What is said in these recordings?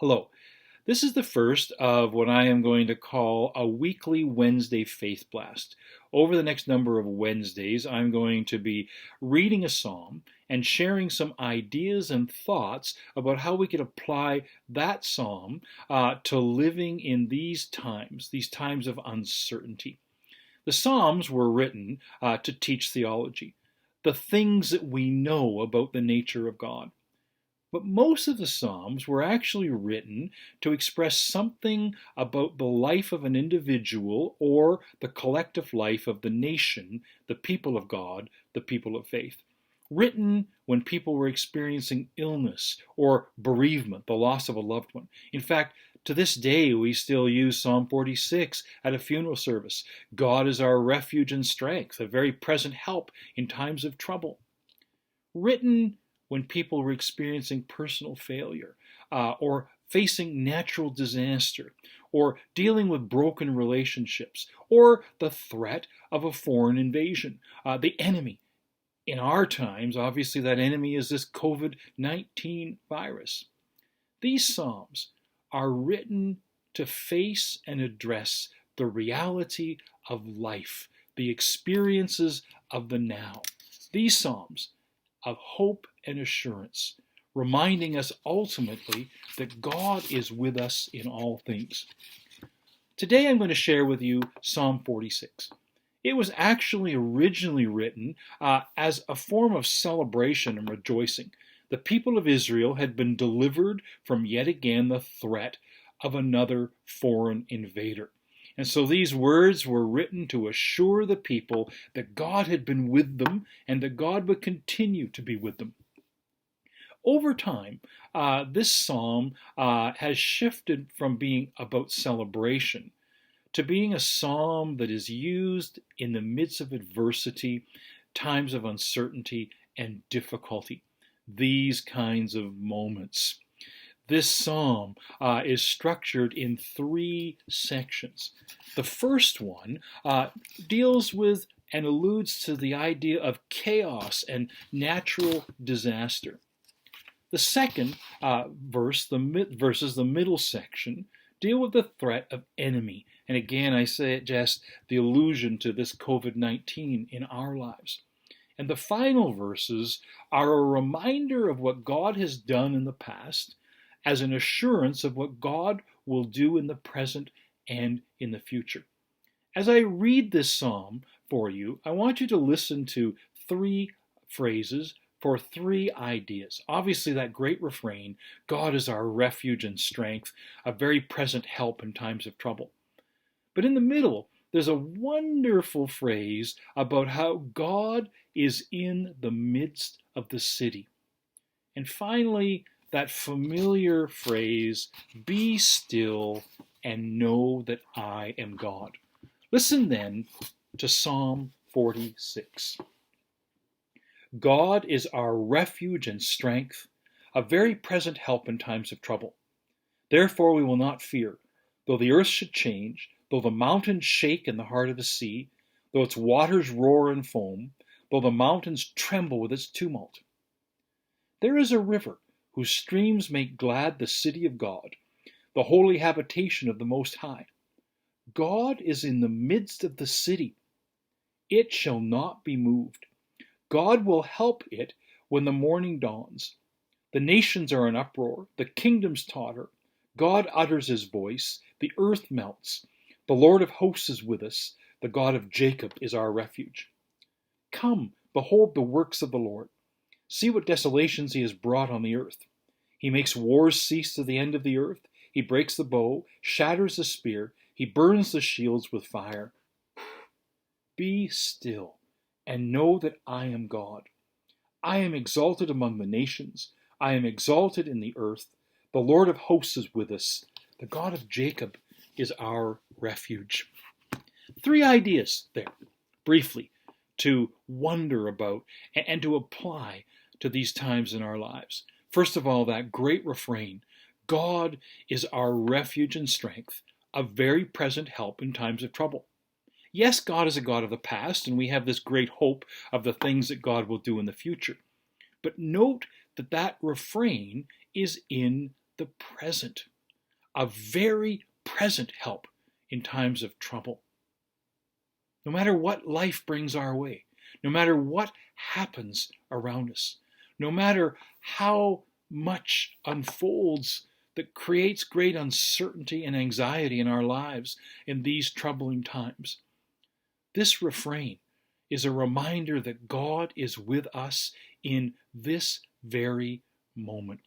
Hello. This is the first of what I am going to call a weekly Wednesday Faith Blast. Over the next number of Wednesdays, I'm going to be reading a psalm and sharing some ideas and thoughts about how we could apply that psalm to living in these times of uncertainty. The Psalms were written to teach theology, the things that we know about the nature of God. But most of the Psalms were actually written to express something about the life of an individual or the collective life of the nation, the people of God, the people of faith. Written when people were experiencing illness or bereavement, the loss of a loved one. In fact, to this day, we still use Psalm 46 at a funeral service. God is our refuge and strength, a very present help in times of trouble. Written when people were experiencing personal failure or facing natural disaster or dealing with broken relationships or the threat of a foreign invasion, the enemy. In our times, obviously, that enemy is this COVID-19 virus. These Psalms are written to face and address the reality of life, the experiences of the now. These Psalms of hope and assurance, reminding us ultimately that God is with us in all things. Today I'm going to share with you Psalm 46. It was actually originally written as a form of celebration and rejoicing. The people of Israel had been delivered from yet again the threat of another foreign invader. And so these words were written to assure the people that God had been with them and that God would continue to be with them. Over time, this psalm has shifted from being about celebration to being a psalm that is used in the midst of adversity, times of uncertainty and difficulty. These kinds of moments. This psalm is structured in three sections. The first one deals with and alludes to the idea of chaos and natural disaster. The second verses, the middle section, deal with the threat of enemy. And again, I suggest the allusion to this COVID-19 in our lives. And the final verses are a reminder of what God has done in the past as an assurance of what God will do in the present and in the future. As I read this psalm for you, I want you to listen to three phrases for three ideas. Obviously, that great refrain, God is our refuge and strength, a very present help in times of trouble. But in the middle, there's a wonderful phrase about how God is in the midst of the city. And finally, that familiar phrase, be still and know that I am God. Listen then to Psalm 46. God is our refuge and strength, a very present help in times of trouble. Therefore we will not fear, though the earth should change, though the mountains shake in the heart of the sea, though its waters roar and foam, though the mountains tremble with its tumult. There is a river whose streams make glad the city of God, the holy habitation of the Most High. God is in the midst of the city. It shall not be moved. God will help it when the morning dawns. The nations are in uproar, the kingdoms totter. God utters his voice, the earth melts. The Lord of hosts is with us, the God of Jacob is our refuge. Come, behold the works of the Lord. See what desolations he has brought on the earth. He makes wars cease to the end of the earth. He breaks the bow, shatters the spear. He burns the shields with fire. Be still and know that I am God. I am exalted among the nations. I am exalted in the earth. The Lord of hosts is with us. The God of Jacob is our refuge. Three ideas there, briefly, to wonder about and to apply to these times in our lives. First of all, that great refrain, God is our refuge and strength, a very present help in times of trouble. Yes, God is a God of the past, and we have this great hope of the things that God will do in the future. But note that that refrain is in the present, a very present help in times of trouble. No matter what life brings our way, no matter what happens around us, no matter how much unfolds that creates great uncertainty and anxiety in our lives in these troubling times, this refrain is a reminder that God is with us in this very moment.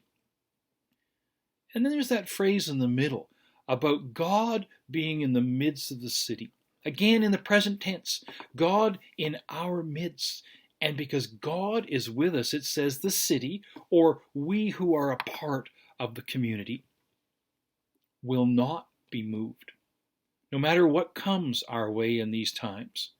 And then there's that phrase in the middle about God being in the midst of the city. Again, in the present tense, God in our midst. And because God is with us, it says the city, or we who are a part of the community, will not be moved. No matter what comes our way in these times,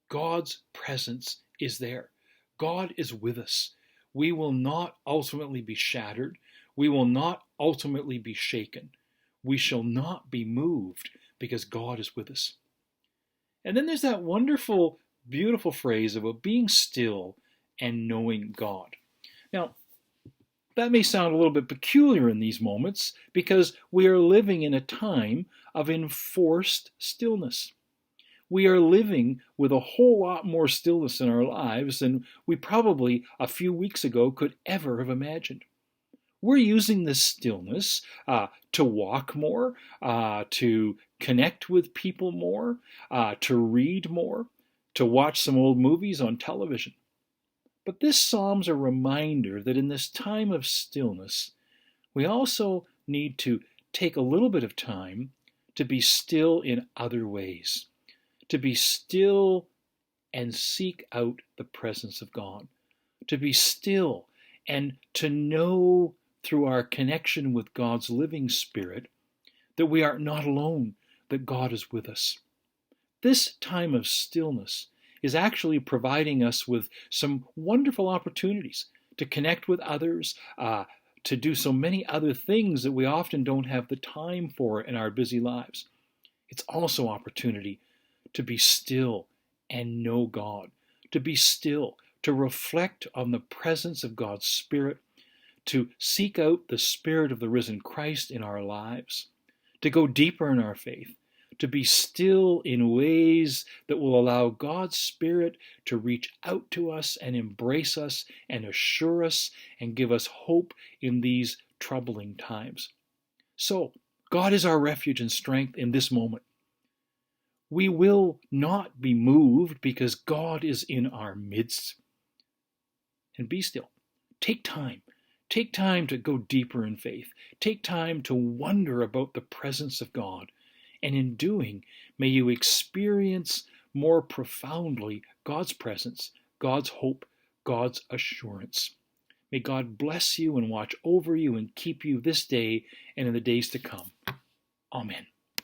God's presence is there. God is with us. We will not ultimately be shattered. We will not ultimately be shaken. We shall not be moved because God is with us. And then there's that wonderful, beautiful phrase about being still and knowing God. Now, that may sound a little bit peculiar in these moments because we are living in a time of enforced stillness. We are living with a whole lot more stillness in our lives than we probably a few weeks ago could ever have imagined. We're using this stillness to walk more, to connect with people more, to read more, to watch some old movies on television. But this psalm's a reminder that in this time of stillness, we also need to take a little bit of time to be still in other ways, to be still and seek out the presence of God, to be still and to know through our connection with God's living Spirit that we are not alone, that God is with us. This time of stillness is actually providing us with some wonderful opportunities to connect with others, to do so many other things that we often don't have the time for in our busy lives. It's also opportunity to be still and know God, to be still, to reflect on the presence of God's Spirit, to seek out the Spirit of the risen Christ in our lives, to go deeper in our faith, to be still in ways that will allow God's Spirit to reach out to us and embrace us and assure us and give us hope in these troubling times. So, God is our refuge and strength in this moment. We will not be moved because God is in our midst. And be still. Take time. Take time to go deeper in faith. Take time to wonder about the presence of God. And in doing, may you experience more profoundly God's presence, God's hope, God's assurance. May God bless you and watch over you and keep you this day and in the days to come. Amen.